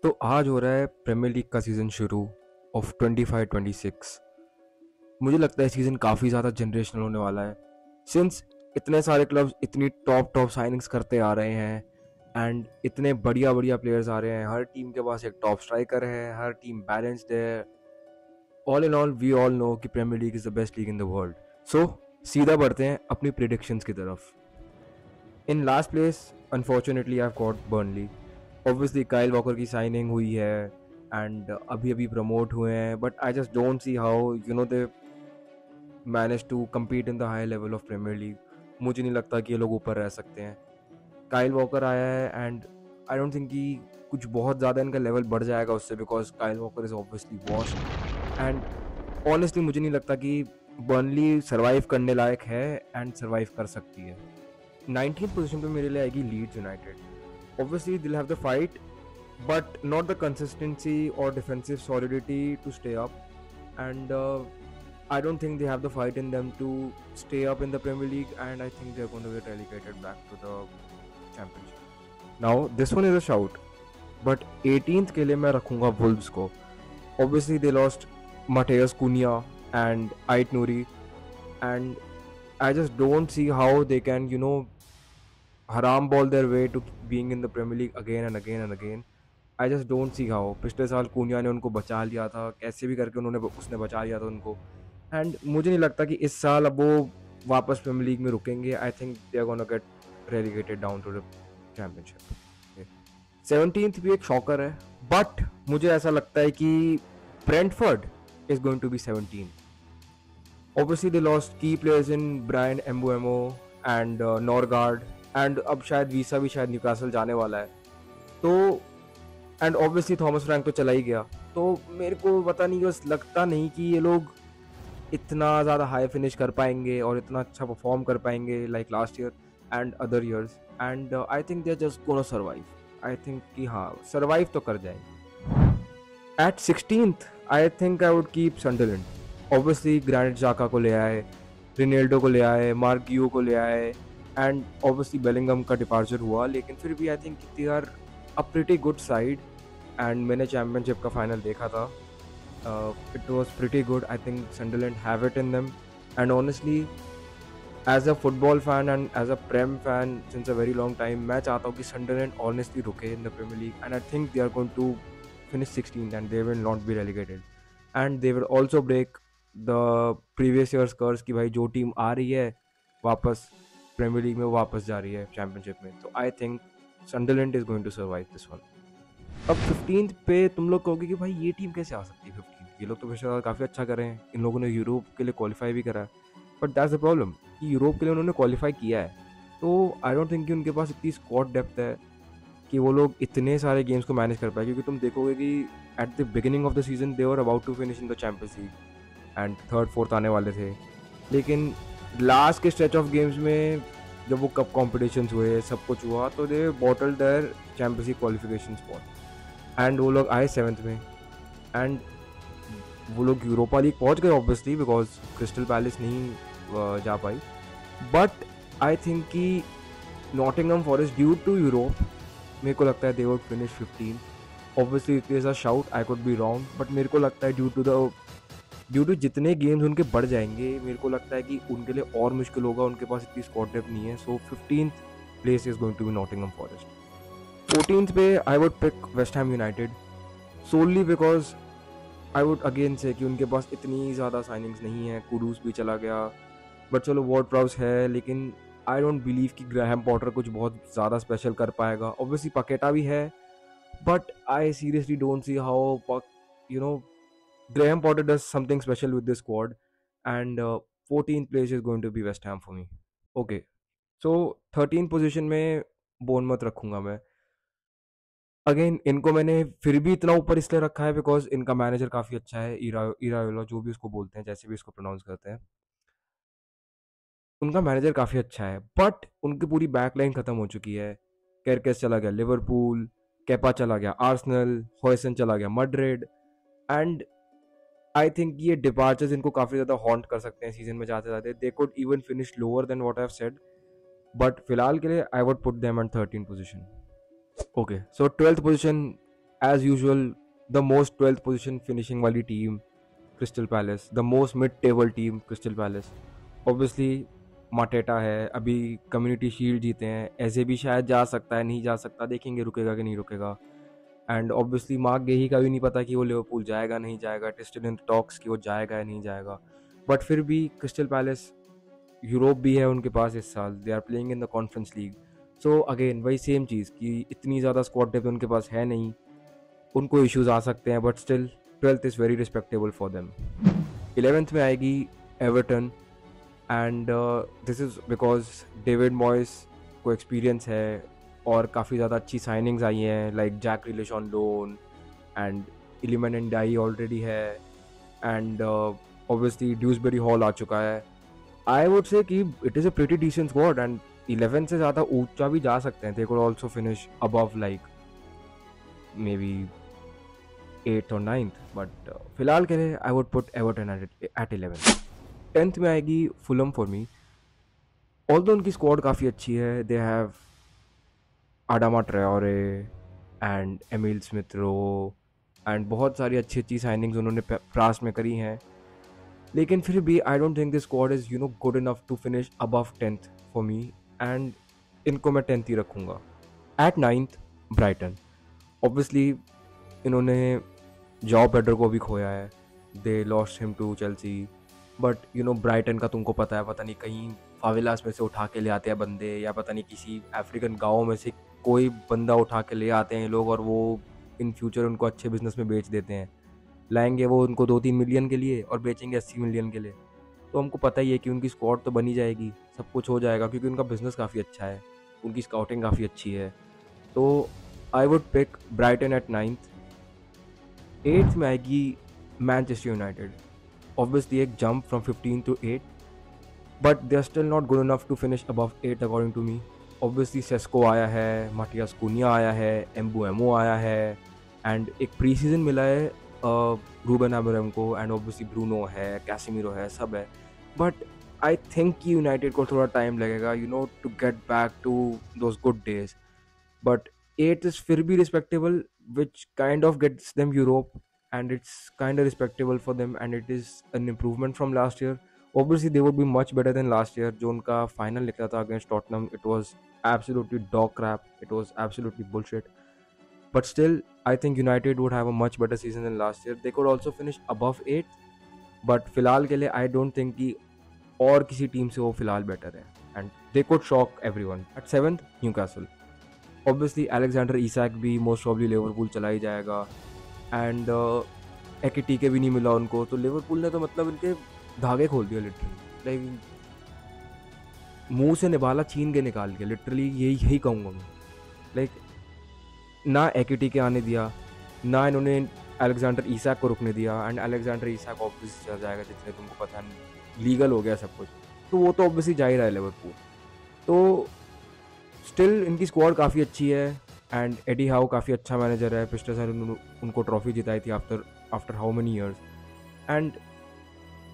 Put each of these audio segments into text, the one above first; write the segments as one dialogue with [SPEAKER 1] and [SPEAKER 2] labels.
[SPEAKER 1] तो आज हो रहा है प्रीमियर लीग का सीज़न शुरू ऑफ 25-26। मुझे लगता है सीज़न काफ़ी ज़्यादा जनरेशनल होने वाला है सिंस इतने सारे क्लब्स इतनी टॉप टॉप साइनिंग्स करते आ रहे हैं एंड इतने बढ़िया बढ़िया प्लेयर्स आ रहे हैं। हर टीम के पास एक टॉप स्ट्राइकर है, हर टीम बैलेंस्ड है। All in all we all know कि Premier League is the best league in the world. So सीधा बढ़ते हैं अपनी प्रिडिक्शंस की तरफ। In last place unfortunately I have got Burnley. Obviously Kyle Walker की साइनिंग हुई है एंड अभी अभी प्रमोट हुए हैं, but I just don't see how they manage to compete in the high level of Premier league. मुझे नहीं लगता कि ये लोग ऊपर रह सकते हैं। काइल वॉकर आया है एंड आई डोंट थिंक कि कुछ बहुत ज़्यादा इनका लेवल बढ़ जाएगा उससे, because Kyle walker is obviously washed and honestly मुझे नहीं लगता कि बर्नली सर्वाइव करने लायक है एंड सर्वाइव कर सकती है। 19th पोजीशन पे मेरे लिए आएगी लीड्स यूनाइटेड। ऑब्वियसली दिल have the fight but not the consistency or defensive solidity to stay up, and I don't think they have the fight in them to stay up in the Premier League, and I think they're going to get relegated back to the championship. Now this one is a shout, but 18th के लिए मैं रखूँगा Wolves को। Obviously they lost Mateus Cunha and Ait Nouri, and I just don't see how they can haram ball their way to being in the Premier League again and again and again. I just don't see how. पिछले साल कूनिया ने उनको बचा लिया था, कैसे भी करके उसने बचा लिया था उनको, एंड मुझे नहीं लगता कि इस साल अब वो वापस प्रीमियर लीग में रुकेंगे। I think they are gonna get relegated down to the Championship. 17th भी एक शॉकर है, बट मुझे ऐसा लगता है कि Brentford is going to be 17। Obviously they lost key players in Bryan Mbeumo and Norgaard, and अब शायद वीसा भी शायद न्यूकासल जाने वाला है, तो एंड ऑब्वियसली थॉमस फ्रैंक तो चला ही गया। तो मेरे को पता नहीं, बस लगता नहीं कि ये लोग इतना ज़्यादा हाई फिनिश कर पाएंगे और इतना अच्छा परफॉर्म कर पाएंगे like last year and other years, and I think they are just gonna survive. I think कि हाँ, सर्वाइव तो कर जाएंगे। At 16th I think I would keep Sunderland. Obviously Granit Xhaka को ले आए, रिनेल्डो को ले आए, मार्क गियो को ले आए, एंड ऑब्वियसली बेलिंगम का डिपार्चर हुआ, लेकिन फिर भी I think they are a pretty good side. And मैंने चैम्पियनशिप का फाइनल देखा था, it was pretty good. I think Sunderland have it in them, and honestly as a football fan and as a Prem fan since a very long time, मैं चाहता हूँ कि Sunderland honestly रुके in the Premier League, and I think they are going to finish 16th and they will not be relegated, and they will also break the previous year's curse कि भाई जो team आ रही है वापस premiere League में, वापस जा रही है चैंपियनशिप में। तो I think Sunderland is going to survive this one. अब 15th पे तुम लोग कहोगे कि भाई ये टीम कैसे आ सकती है 15th? ये लोग तो पिछले साल काफ़ी अच्छा कर रहे हैं, इन लोगों ने यूरोप के लिए क्वालिफाई भी करा है, बट दैट्स द प्रॉब्लम कि यूरोप के लिए उन्होंने क्वालिफाई किया है, तो आई डोंट थिंक कि उनके पास इतनी स्क्वाड डेप्थ है कि वो लोग इतने सारे गेम्स को मैनेज कर पाए। क्योंकि तुम देखोगे कि at the beginning of the season they were about to finish in the Champions League and third fourth आने वाले थे, लेकिन लास्ट के स्ट्रेच ऑफ गेम्स में जब वो कप कॉम्पिटिशन्स हुए, सब कुछ हुआ, तो they bottle their Champions League qualification spot and वो लोग आए 7th में, एंड वो लोग यूरोपा लीग पहुंच गए ऑब्वियसली बिकॉज क्रिस्टल पैलेस नहीं जा पाई। बट आई थिंक कि Nottingham Forest due to Europe, मेरे को लगता है they would finish 15। Obviously it is a shout, I could be wrong, but मेरे को लगता है ड्यू टू जितने गेम्स उनके बढ़ जाएंगे, मेरे को लगता है कि उनके लिए और मुश्किल होगा, उनके पास इतनी स्क्वाड डेप्थ नहीं है। So 15th place is going to be Nottingham Forest. 14th पे I would pick West Ham United, solely because I would again say कि उनके पास इतनी ज़्यादा साइनिंग्स नहीं है। कुडूस भी चला गया, बट चलो वॉर्ड प्राउस है, लेकिन आई डोंट बिलीव कि ग्राहम पॉटर कुछ बहुत ज़्यादा स्पेशल कर पाएगा। ऑब्वियसली पकेटा भी है, but I seriously don't see how Graham Potter does something special with this squad, and 14th place is going to be West Ham for me. Okay, so 13th position में Bournemouth रखूंगा मैं। Again इनको मैंने फिर भी इतना ऊपर इसलिए रखा है बिकॉज इनका मैनेजर काफ़ी अच्छा है, इरायोला जो भी उसको बोलते हैं, जैसे भी इसको प्रोनाउंस करते हैं, उनका मैनेजर काफ़ी अच्छा है, बट उनकी पूरी बैकलाइन ख़त्म हो चुकी है। केरकेस चला गया लिवरपूल, केपा चला गया आर्सेनल, हॉयसन चला गया मड्रिड, एंड आई थिंक ये डिपार्चर्स इनको काफ़ी ज़्यादा हॉन्ट कर सकते हैं सीजन में जाते जाते। They could even finish lower than what I have said, but फिलहाल के लिए I would put them on 13 position. Okay, so 12th position as usual the most 12th position finishing वाली team Crystal Palace, the most mid table team Crystal Palace. Obviously Mateta है, अभी community shield जीते हैं, ऐसे भी शायद जा सकता है, नहीं जा सकता, देखेंगे रुकेगा कि नहीं रुकेगा। एंड ऑब्वियसली मार्क गेही का भी नहीं पता कि वो लिवरपूल जाएगा नहीं जाएगा, टेस्टेड इन टॉक्स कि वो जाएगा या नहीं जाएगा। बट फिर भी क्रिस्टल पैलेस, यूरोप भी है उनके पास इस साल, they are playing in the Conference League. So again वही सेम चीज़ कि इतनी ज़्यादा स्क्वाड डेप्थ उनके पास है नहीं, उनको इश्यूज आ सकते हैं, but still 12th is very respectable for them. 11th में आएगी Everton, and this is because David Moyes को एक्सपीरियंस है और काफ़ी ज़्यादा अच्छी साइनिंग्स आई हैं, like Jack Grealish on loan and Iliman Ndiaye already है, एंड ऑब्वियसली ड्यूसबरी हॉल आ चुका है। आई वुड से कि it is a pretty decent squad, and 11 से ज़्यादा ऊंचा भी जा सकते हैं, they could also finish above like maybe 8th और 9th, बट फिलहाल के लिए I would put Everton at 11। 10th में आएगी फुलम फॉर मी। ऑल्दो उनकी स्क्वाड काफ़ी अच्छी है, they have Adama Traoré and Emile Smith Rowe and बहुत सारी अच्छी अच्छी साइनिंग्स उन्होंने प्रास में करी हैं, लेकिन फिर भी I don't think this squad is good enough to finish above 10th for me, and इनको मैं 10th ही रखूँगा। एट 9th ब्राइटन, ऑब्वियसली इन्होंने जॉ पेड्रो को भी खोया है, they lost him to Chelsea, but Brighton का तुमको पता है, पता नहीं कहीं फावेलास में से उठा के ले आते हैं बंदे, या पता नहीं किसी अफ्रीकन गाँव में से कोई बंदा उठा के ले आते हैं लोग, और वो इन फ्यूचर उनको अच्छे बिजनेस में बेच देते हैं। लाएंगे वो उनको 2-3 मिलियन के लिए और बेचेंगे 80 मिलियन के लिए। तो हमको पता ही है कि उनकी स्क्वाड तो बनी जाएगी, सब कुछ हो जाएगा, क्योंकि उनका बिजनेस काफ़ी अच्छा है, उनकी स्काउटिंग काफ़ी अच्छी है। तो I would pick Brighton at 9th। 8th में आएगी मैनचेस्टर यूनाइटेड। ऑब्वियसली एक jump from 15 to 8, but they are still not good enough to finish above 8 according to me. Obviously Sesko आया है, माटियास कुनिया आया है, एम्बुएमो आया है, एंड एक प्री सीजन मिला है रूबन अमोरिम को, एंड ऑब्वियसली ब्रूनो है, कैसेमीरो है, सब है। बट आई थिंक कि यूनाइटेड को थोड़ा टाइम लगेगा to get back to those good days. But 8th is फिर भी respectable, which kind of gets them Europe, and it's kind of respectable for them, and it is an improvement from last year. Obviously they would be much better than last year, जो उनका final निकला था against Tottenham, it was absolutely dog crap, it was absolutely bullshit, but still I think United would have a much better season than last year. They could also finish above 8th, but फिलहाल के लिए I don't think कि और किसी team से वो फिलहाल better है, and they could shock everyone. At 7th Newcastle, obviously Alexander Isak भी मोस्ट प्रॉब्ली लिवरपूल चला ही जाएगा, एंड एकिटी भी नहीं मिला उनको, तो लिवरपूल ने तो मतलब इनके धागे खोल दिया लिटरली, लाइक मुंह से निभाला छीन के निकाल के, लिटरली यही कहूँगा मैं। लाइक ना एकिटी के आने दिया, ना इन्होंने अलेक्जेंडर ईसैक को रुकने दिया, एंड अलेक्जेंडर ईसैक ऑब्वियसली चल जाएगा, जितने तुमको पता नहीं लीगल हो गया सब कुछ, तो वो तो ऑब्वियसली जा ही रहा है लिवरपूल। तो स्टिल इनकी स्क्वाड काफ़ी अच्छी है, एंड एडी हाउ काफ़ी अच्छा मैनेजर है, पिछले साल उनको ट्रॉफी जिताई थी after how many years, and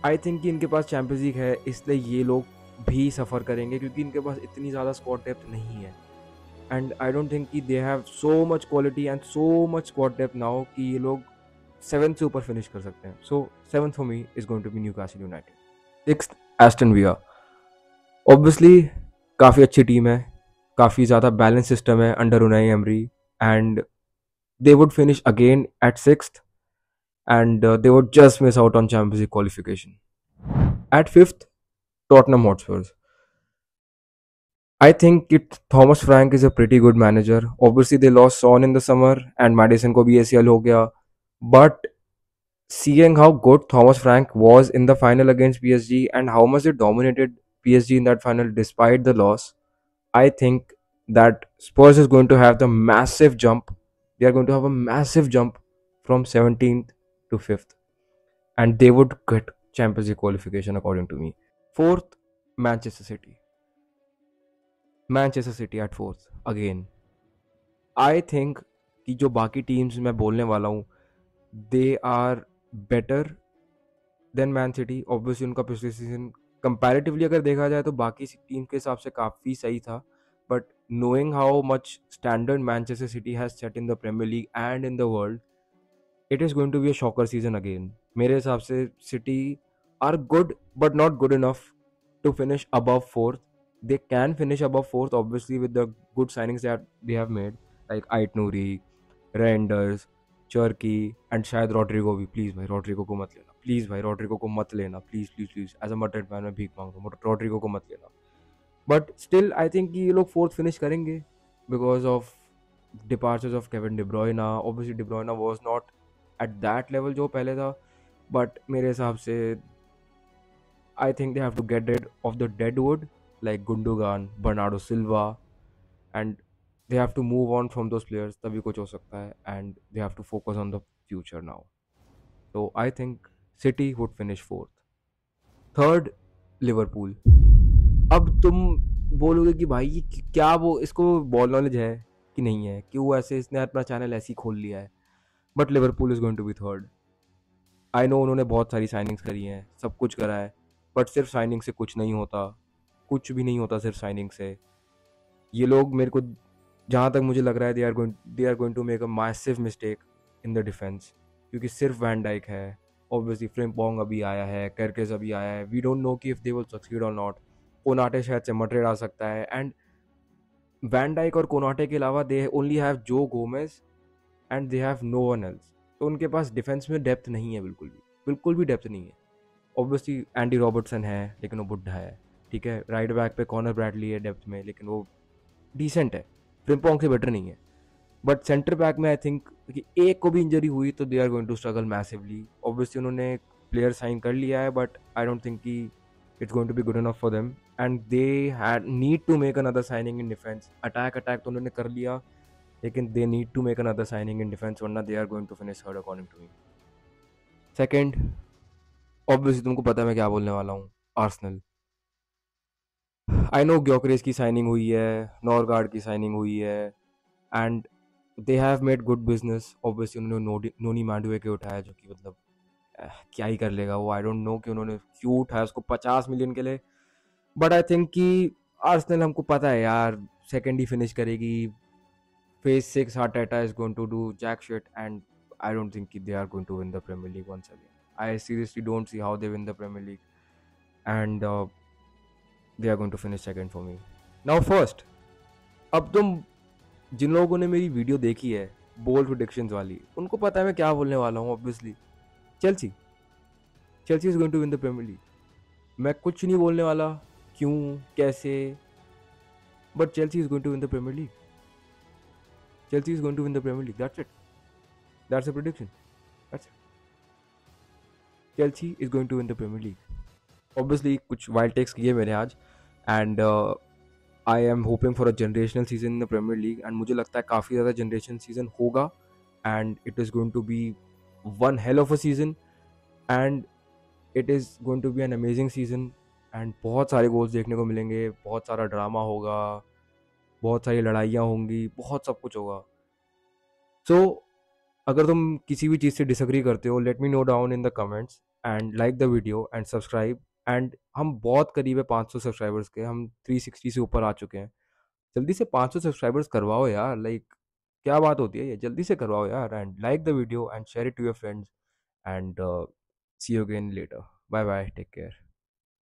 [SPEAKER 1] I think कि इनके पास चैंपियंस लीग है, इसलिए ये लोग भी सफ़र करेंगे, क्योंकि इनके पास इतनी ज़्यादा स्क्वाड डेप्थ नहीं है, एंड आई डोंट थिंक कि they have so much quality and so much squad depth now कि ये लोग 7th से ऊपर फिनिश कर सकते हैं। So 7th for me is going to be Newcastle United. 6th Aston Villa, obviously काफ़ी अच्छी टीम है, काफ़ी ज़्यादा बैलेंस सिस्टम है under Unai Emery, and they would finish again at 6th, and they would just miss out on Champions League qualification. At 5th Tottenham Hotspurs, I think Thomas Frank is a pretty good manager. Obviously they lost Son in the summer and Madison को भी ACL हो गया, but seeing how good Thomas Frank was in the final against PSG and how much they dominated PSG in that final despite the loss, I think that Spurs is going to have the massive jump. They are going to have a massive jump from 17th to 5th, and they would get Champions League qualification according to me. 4th, Manchester City. Manchester City at 4th again. I think कि जो बाकी teams मैं बोलने वाला हूँ, they are better than Man City. Obviously उनका पिछले season comparatively अगर देखा जाए तो बाकी टीम के हिसाब से काफ़ी सही था, but knowing how much standard Manchester City has set in the Premier League and in the world, it is going to be a shocker season again. मेरे हिसाब से City are good but not good enough to finish above fourth. They can finish above fourth, obviously, with the good signings that they have made, like Ait Nouri, Reinders, Cherky, and शायद Rodrigo भी. Please भाई Rodrigo को मत लेना. Please भाई Rodrigo को मत लेना. Please please please. As a Madrid fan मैं भीख मांग रहा हूँ. Rodrigo को मत लेना. But still, I think कि ये लोग fourth finish करेंगे because of departures of Kevin De Bruyne. Obviously, De Bruyne was not at that level जो पहले था, but मेरे हिसाब से I think they have to get rid of the dead wood like Gundogan, Bernardo Silva, and they have to move on from those players. तभी कुछ हो सकता है, and they have to focus on the future now. So I think City would finish fourth. Third, Liverpool. अब तुम बोलोगे कि भाई ये क्या वो इसको बॉल नॉलेज है कि नहीं है, कि वो ऐसे इसने अपना चैनल ऐसे ही खोल लिया है. But Liverpool is going to be third. I know उन्होंने बहुत सारी साइनिंग्स करी हैं, सब कुछ करा है, बट सिर्फ साइनिंग से कुछ नहीं होता. कुछ भी नहीं होता सिर्फ साइनिंग से. ये लोग मेरे को जहाँ तक मुझे लग रहा है they are going to make a massive mistake in the defence, क्योंकि सिर्फ वैन डाइक है. ऑब्वियसली फ्रिम्पोंग अभी आया है, करकेस अभी आया है. वी डोंट नो कि इफ दे विल सक्सीड और नॉट. कोनाटे शायद से मड्रिड आ सकता है, एंड वैन डाइक और कोनाटे के अलावा they only have Joe Gomez and they have no one else. तो उनके पास डिफेंस में डेप्थ नहीं है, बिल्कुल भी डेप्थ नहीं है. ऑब्वियसली एंडी रॉबर्टसन है, लेकिन वो बुढ़ा है. ठीक है, राइट बैक पे कॉनर ब्रैडली है डेप्थ में, लेकिन वो डिसेंट है, फ्रिम्पोंग से बेटर नहीं है. बट सेंटर बैक में आई थिंक कि एक को भी इंजरी हुई तो they are going to struggle massively. Obviously उन्होंने प्लेयर साइन कर लिया है, बट आई डोंट थिंक कि it's going to be good enough for them, and they had need to make another signing in defence. Attack तो उन्होंने कर लिया, लेकिन they need to make another signing in defence, वरना they are going to finish third according to me. Second, obviously तुमको पता है मैं क्या बोलने वाला हूँ, आर्सेनल. आई नो ग्योकरेस की साइनिंग हुई है, नॉरगार्ड की साइनिंग हुई है, and they have made good business. Obviously उन्होंने नोनी मांडुए के उठाया, जो कि मतलब क्या ही कर लेगा वो. आई डोंट नो कि उन्होंने क्यों उठाया उसको 50 मिलियन के लिए. बट आई थिंक कि आर्सेनल, हमको पता है यार, सेकंड ही फिनिश करेगी. Phase 6 Arteta is going to do jack shit, and I don't think they are going to win the Premier League once again. I seriously don't see how they win the Premier League, and they are going to finish second for me. Now first, अब तुम जिन लोगों ने मेरी video देखी है bold predictions वाली, उनको पता है मैं क्या बोलने वाला हूँ. Obviously Chelsea is going to win the Premier League. मैं कुछ नहीं बोलने वाला क्यों कैसे, but Chelsea is going to win the Premier League. Chelsea is going to win the Premier League. That's it. That's a prediction. That's it. Chelsea is going to win the Premier League. Obviously, कुछ wild takes किए मैंने आज, and I am hoping for a generational season in the Premier League, and मुझे लगता है काफ़ी ज़्यादा generation season होगा, and it is going to be one hell of a season, and it is going to be an amazing season, and बहुत सारे goals देखने को मिलेंगे, बहुत सारा ड्रामा होगा, बहुत सारी लड़ाइयाँ होंगी, बहुत सब कुछ होगा. सो अगर तुम किसी भी चीज़ से डिसएग्री करते हो, let me know down in the comments, and like the video and subscribe. And हम बहुत करीब है 500 सब्सक्राइबर्स के, हम 360 से ऊपर आ चुके हैं. जल्दी से 500 सब्सक्राइबर्स करवाओ यार. लाइक क्या बात होती है ये, जल्दी से करवाओ यार. And like the video and share it to your friends, and see you again later. Bye bye, take care.